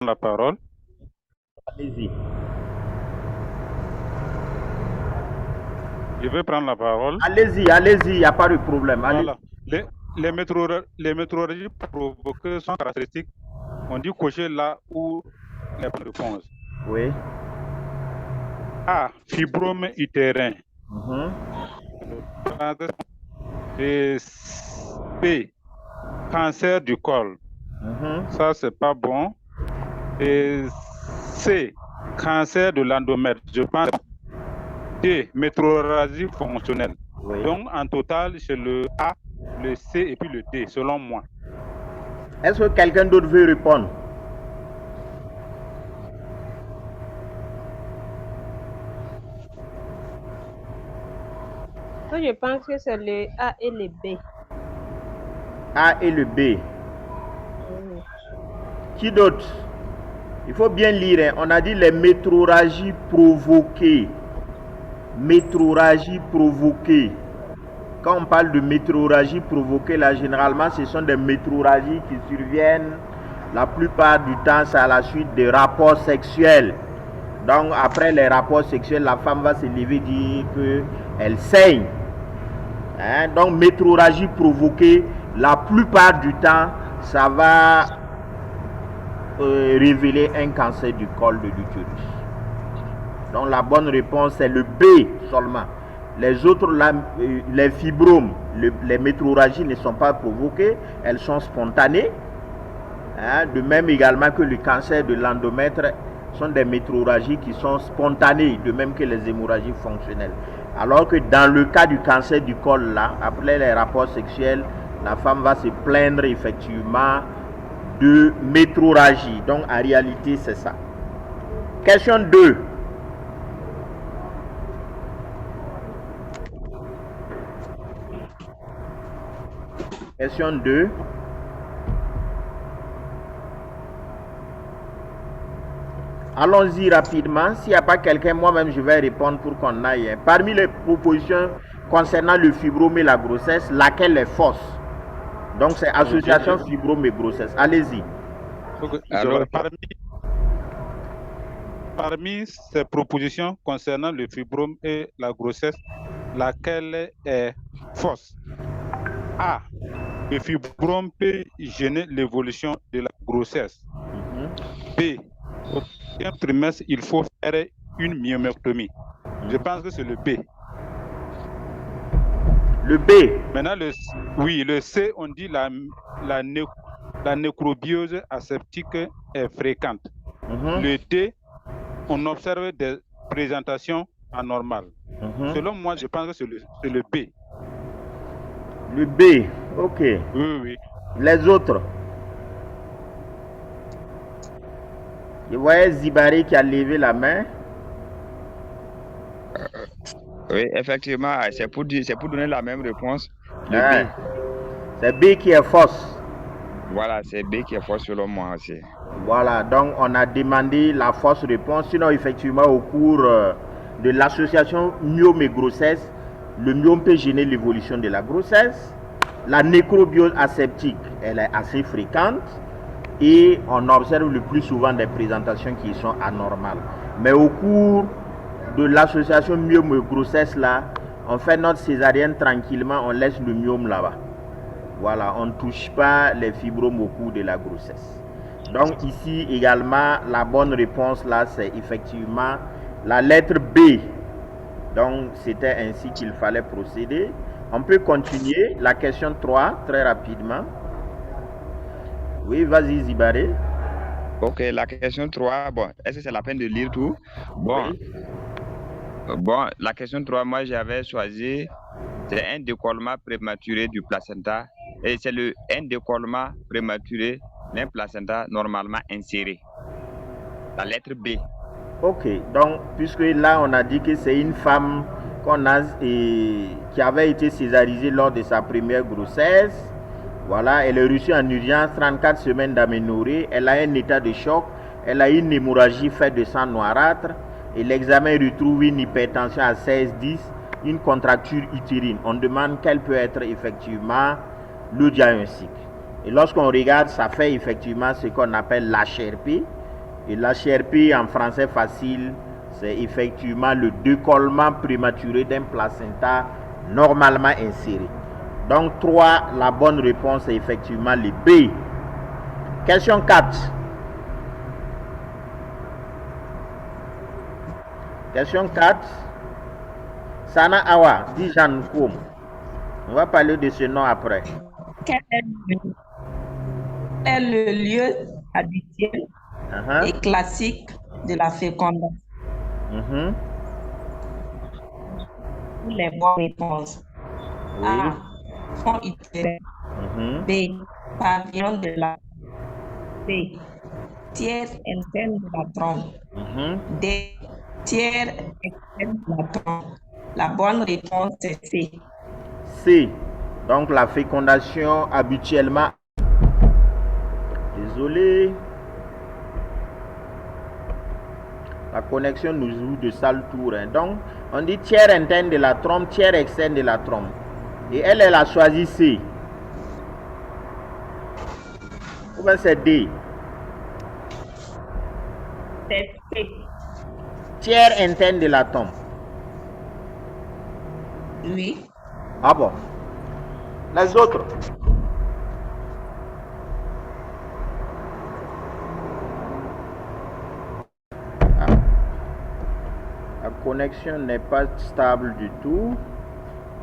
la parole. Allez-y. Je vais prendre la parole. Allez-y, allez-y, il n'y a pas de problème. Voilà. Les métrorragies provoquées sont caractéristiques. On dit cocher là où les bonnes réponses. Oui. A. Fibrome utérin. Et B. Cancer du col. Ça, c'est pas bon. Et C. Cancer de l'endomètre. Je pense. D. Métrorragie fonctionnelle. Oui. Donc, en total, c'est le A, le C et puis le D, selon moi. Est-ce que quelqu'un d'autre veut répondre? Moi, je pense que c'est le A et le B. A et le B. Qui d'autre? Il faut bien lire. Hein. On a dit les métrorragies provoquées. Métrorragie provoquée. Quand on parle de métrorragie provoquée, là, généralement, ce sont des métrorragies qui surviennent. La plupart du temps, c'est à la suite des rapports sexuels. Donc, après les rapports sexuels, la femme va se lever et dire qu'elle saigne. Hein? Donc, métrorragie provoquée, la plupart du temps, ça va révéler un cancer du col de l'utérus. Donc, la bonne réponse, c'est le B seulement. Les autres, les fibromes, les métrorragies ne sont pas provoquées, elles sont spontanées. Hein? De même également que le cancer de l'endomètre sont des métrorragies qui sont spontanées, de même que les hémorragies fonctionnelles. Alors que dans le cas du cancer du col, là, après les rapports sexuels, la femme va se plaindre effectivement de métrorragie. Donc en réalité, c'est ça. Question 2. Question 2. Allons-y rapidement. S'il n'y a pas quelqu'un, moi-même, je vais répondre pour qu'on aille. Parmi les propositions concernant le fibrome et la grossesse, laquelle est fausse? Donc, c'est association fibrome et grossesse. Allez-y. Okay. Alors, parmi ces propositions concernant le fibrome et la grossesse, laquelle est fausse? A. Le fibrome peut gêner l'évolution de la grossesse. B. Au 4e trimestre, il faut faire une myomectomie. Je pense que c'est le B. Le B. Maintenant, le C, on dit la nécrobiose aseptique est fréquente. Le D, on observe des présentations anormales. Selon moi, je pense que c'est le B. Le B, ok. Oui. Les autres? Je voyais Zibari qui a levé la main. Oui, effectivement, c'est pour donner la même réponse. Le B. C'est B qui est fausse. Voilà, c'est B qui est fausse selon moi aussi. Voilà, donc on a demandé la fausse réponse. Sinon, effectivement, au cours de l'association myome et grossesse, le myome peut gêner l'évolution de la grossesse. La nécrobiose aseptique, elle est assez fréquente et on observe le plus souvent des présentations qui sont anormales. Mais au cours de l'association myome et grossesse, là, on fait notre césarienne tranquillement, on laisse le myome là-bas. Voilà, on ne touche pas les fibromes au cours de la grossesse. Donc ici également, la bonne réponse là, c'est effectivement la lettre B. Donc c'était ainsi qu'il fallait procéder. On peut continuer. La question 3, très rapidement. Oui, vas-y Zibaré. Ok, la question 3, bon, est-ce que c'est la peine de lire tout? Bon, oui. Bon, la question 3, moi j'avais choisi, c'est un décollement prématuré du placenta. Et c'est un décollement prématuré d'un placenta normalement inséré. La lettre B. Ok, donc puisque là on a dit que c'est une femme qui avait été césarisée lors de sa première grossesse. Voilà, elle est reçue en urgence 34 semaines d'aménorrhée. Elle a un état de choc. Elle a une hémorragie faite de sang noirâtre. Et l'examen retrouve une hypertension à 16-10, une contracture utérine. On demande quel peut être effectivement le diagnostic. Et lorsqu'on regarde, ça fait effectivement ce qu'on appelle l'HRP. Et l'HRP en français facile, c'est effectivement le décollement prématuré d'un placenta normalement inséré. Donc 3, la bonne réponse est effectivement le B. Question 4. Question 4. Sana Awa, dit Jeanne Koum. On va parler de ce nom après. Quel est le lieu habituel et classique de la fécondation? Les bonnes réponses. Oui. A. Fond utérin. B. Pavillon de la C. Tiers interne de la trompe. D. Tiers externe de la trompe. La bonne réponse est C. C. Donc la fécondation habituellement. Désolé. La connexion nous joue de sale tour. Hein. Donc on dit tiers interne de la trompe, tiers externe de la trompe. Et elle a choisi C. Ou bien c'est D. C'est C. Tiers interne de la trompe. Oui. Ah bon. Les autres. Ah. La connexion n'est pas stable du tout.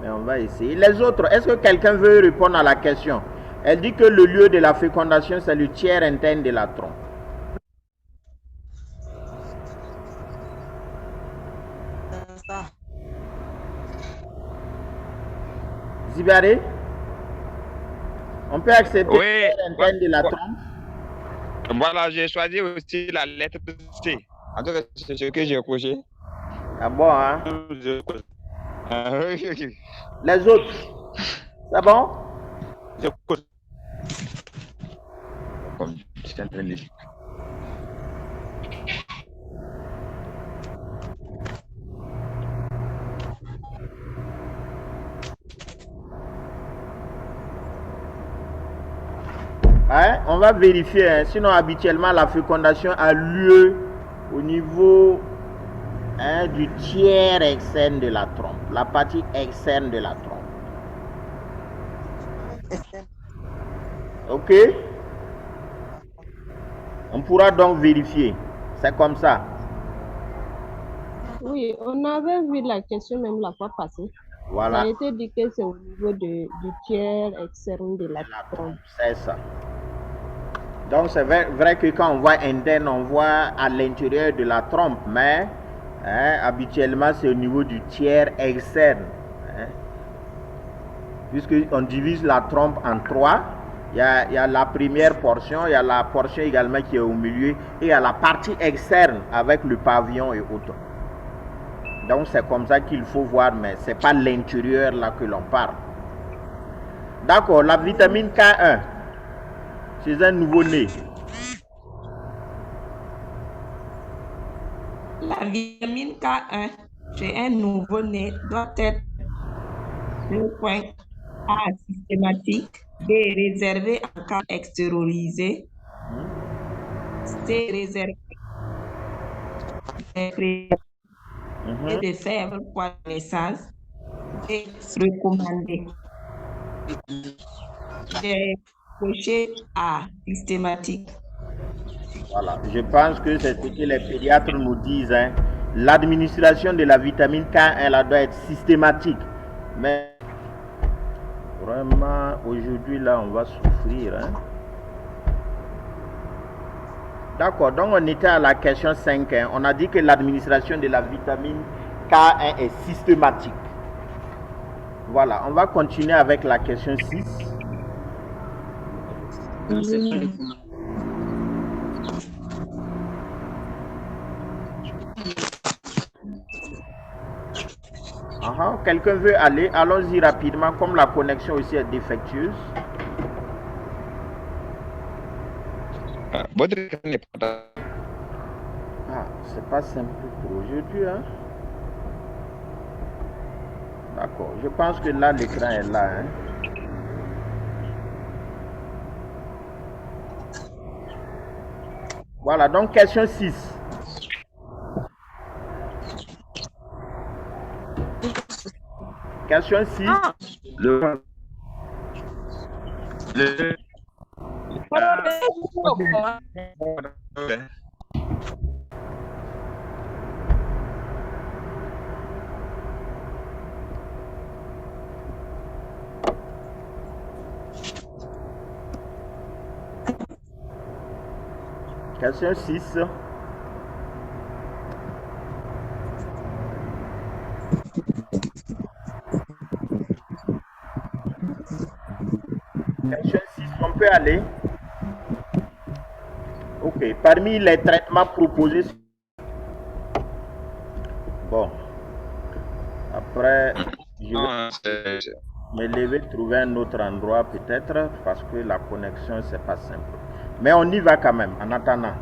Mais on va essayer. Les autres, est-ce que quelqu'un veut répondre à la question? Elle dit que le lieu de la fécondation, c'est le tiers interne de la trompe. Zibare, on peut accepter le tiers interne de la trompe? Voilà, j'ai choisi aussi la lettre C. En tout cas, c'est ce que j'ai coché. Ah bon, hein? Oui. Les autres, c'est bon? Comme c'est un peu léger. Hein? On va vérifier, hein. Sinon habituellement la fécondation a lieu au niveau du tiers externe de la trompe, la partie externe de la trompe. Ok? On pourra donc vérifier. C'est comme ça. Oui, on avait vu la question même la fois passée. Voilà. Ça a été dit que c'est au niveau du tiers externe de la trompe. C'est ça. Donc c'est vrai que quand on voit interne, on voit à l'intérieur de la trompe, mais habituellement c'est au niveau du tiers externe. Puisqu'on divise la trompe en 3, il y a la première portion, il y a la portion également qui est au milieu, et il y a la partie externe avec le pavillon et autres. Donc c'est comme ça qu'il faut voir, mais ce n'est pas l'intérieur là que l'on parle. D'accord, la vitamine K1, c'est un nouveau-né. La vitamine K1 chez un nouveau-né doit être le point A systématique, B réservé en cas extériorisé, C réservé et de faible poids de naissance, D recommandé. J'ai coché A systématique. Voilà, je pense que c'est ce que les pédiatres nous disent. Hein. L'administration de la vitamine K1 elle doit être systématique. Mais vraiment, aujourd'hui, là, on va souffrir. Hein. D'accord, donc on était à la question 5. Hein. On a dit que l'administration de la vitamine K1 est systématique. Voilà, on va continuer avec la question 6. Quelqu'un veut aller? Allons-y rapidement, comme la connexion aussi est défectueuse. Votre écran n'est pas... Ah, c'est pas simple pour aujourd'hui, hein? D'accord, je pense que là, l'écran est là, hein? Voilà, donc question 6. Question 6. Question 6. Question 6, on peut aller. Ok, parmi les traitements proposés. Bon. Après, je vais me lever, trouver un autre endroit peut-être, parce que la connexion, c'est pas simple. Mais on y va quand même, en attendant.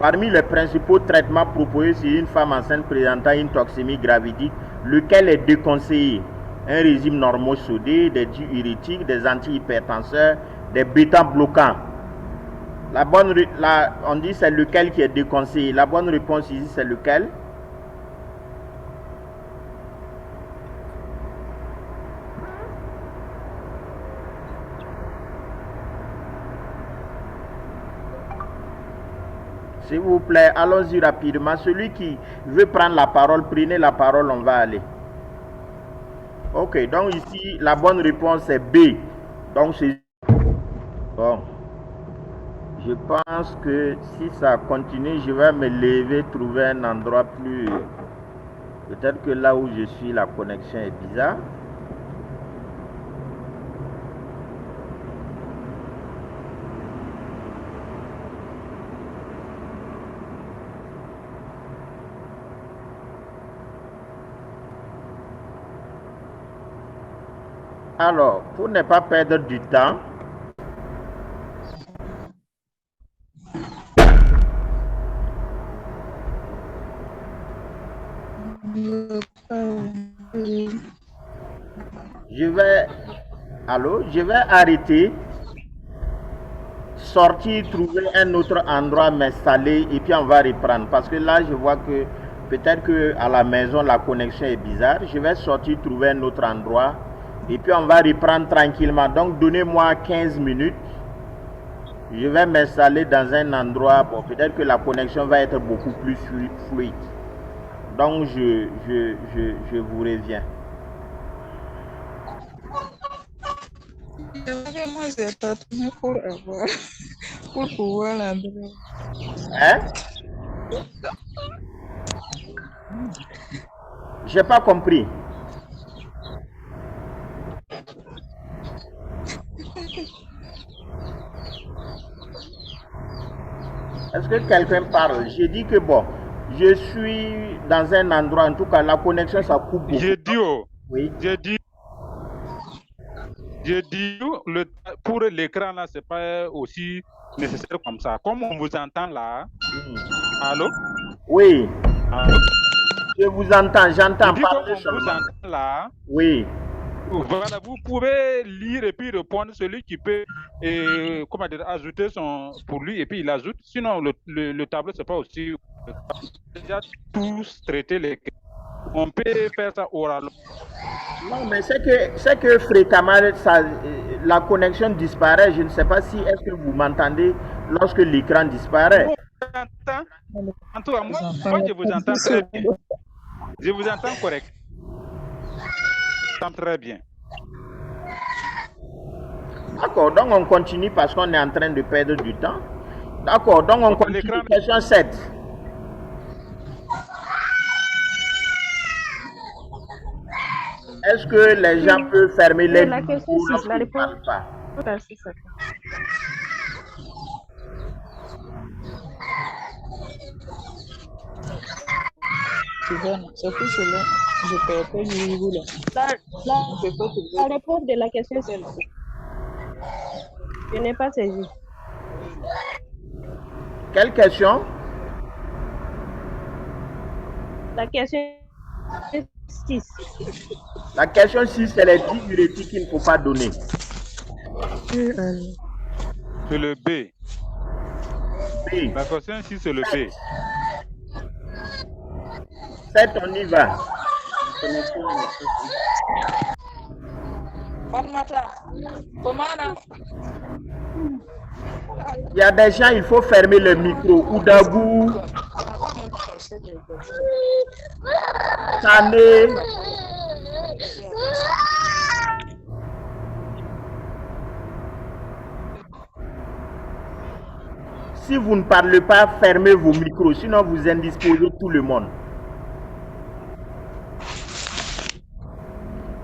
Parmi les principaux traitements proposés sur une femme enceinte présentant une toxémie gravidique, lequel est déconseillé? Un régime normosodé, des diurétiques, des antihypertenseurs, des bêta-bloquants. On dit c'est lequel qui est déconseillé. La bonne réponse ici, c'est lequel? S'il vous plaît, allons-y rapidement. Celui qui veut prendre la parole, prenez la parole, on va aller. Ok, donc ici, la bonne réponse est B. Donc c'est... Bon. Je pense que si ça continue, je vais me lever, trouver un endroit plus... Peut-être que là où je suis, la connexion est bizarre. Alors, pour ne pas perdre du temps, je vais arrêter, sortir, trouver un autre endroit, m'installer et puis on va reprendre. Parce que là, je vois que peut-être qu'à la maison, la connexion est bizarre. Je vais sortir, trouver un autre endroit et puis on va reprendre tranquillement. Donc, donnez-moi 15 minutes. Je vais m'installer dans un endroit, bon, peut-être que la connexion va être beaucoup plus fluide. Donc, je vous reviens. Moi, j'ai pas tout pour pouvoir l'endroit. Hein? J'ai pas compris. Est-ce que quelqu'un parle? J'ai dit que bon, je suis dans un endroit, en tout cas la connexion ça coupe beaucoup. J'ai dit, oui. J'ai dit, pour l'écran là, c'est pas aussi nécessaire comme ça. Comme on vous entend là. Allô? Oui. Allô? Je vous entends, j'entends parler. Comme on vous entend là. Oui. Voilà, vous pouvez lire et puis répondre celui qui peut comment dire, ajouter pour lui et puis il ajoute. Sinon, le tableau, c'est pas aussi. Déjà tous traiter les. On peut faire ça oralement. Non, mais c'est que fréquemment, la connexion disparaît. Je ne sais pas si est-ce que vous m'entendez lorsque l'écran disparaît. En tout cas, moi, je vous entends très bien. Je vous entends correct. Très bien. D'accord, donc on continue parce qu'on est en train de perdre du temps. D'accord, donc on continue. Question 7. Est-ce que les gens peuvent fermer les la question 6, la réponse pas? C'est pour cela je peux pas niveau là. La réponse de la question c'est non. Je n'ai pas saisi. Quelle question? La question 6. La question 6, c'est les diurétiques qu'il ne faut pas donner. C'est le B. B. La question ici, c'est le B. 7, on y va. Il y a des gens, il faut fermer le micro. Oudabou, Sané. Si vous ne parlez pas, fermez vos micros, sinon vous indisposez tout le monde.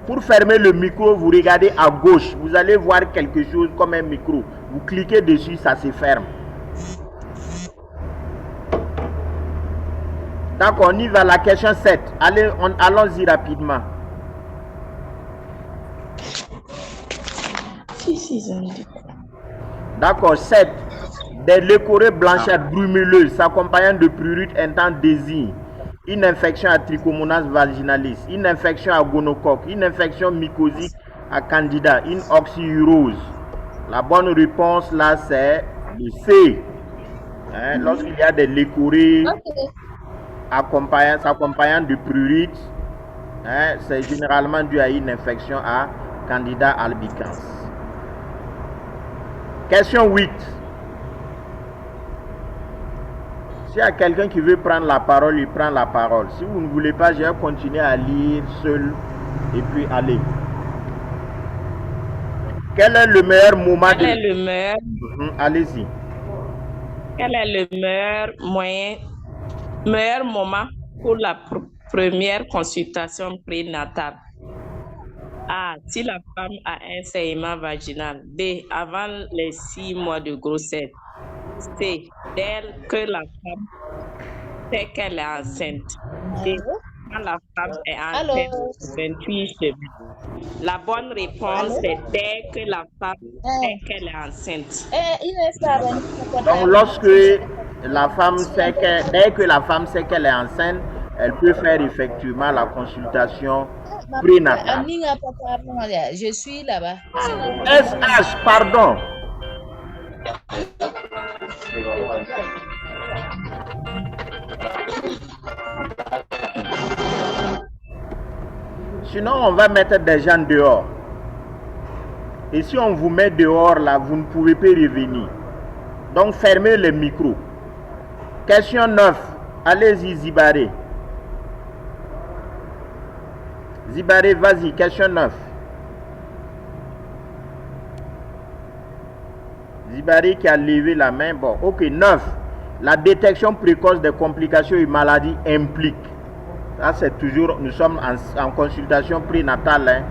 Pour fermer le micro, vous regardez à gauche, vous allez voir quelque chose comme un micro. Vous cliquez dessus, ça se ferme. D'accord, on y va, la question 7. Allons-y rapidement. D'accord, 7. Des leucorrhées blanchâtres brumelleuses s'accompagnant de prurite intense désignent une infection à Trichomonas vaginalis, une infection à gonocoque, une infection mycosique à Candida, une oxyurose. La bonne réponse là, c'est le C. Hein, lorsqu'il y a des leucorrhées s'accompagnant de prurite, hein, c'est généralement dû à une infection à Candida albicans. Question 8. S'il y a quelqu'un qui veut prendre la parole, il prend la parole. Si vous ne voulez pas, je vais continuer à lire seul et puis aller. Quel est le meilleur moment Allez-y. Quel est le meilleur moment pour la première consultation prénatale? A. Si la femme a un saignement vaginal. B. Avant les 6 mois de grossesse. C. Dès que la femme sait qu'elle est enceinte. D. Quand la femme est enceinte de 28 semaines. La bonne réponse est dès que la femme sait qu'elle est enceinte. Donc, dès que la femme sait qu'elle est enceinte, elle peut faire effectivement la consultation prénatale. Je suis là-bas. SH, pardon. Sinon, on va mettre des gens dehors. Et si on vous met dehors, là, vous ne pouvez pas revenir. Donc, fermez les micros. Question 9. Allez-y, Zibaré. Zibaré, vas-y, question 9. Zibaré qui a levé la main. Bon, ok, 9. La détection précoce des complications et maladies implique. Ça, c'est toujours, nous sommes en consultation prénatale. Hein.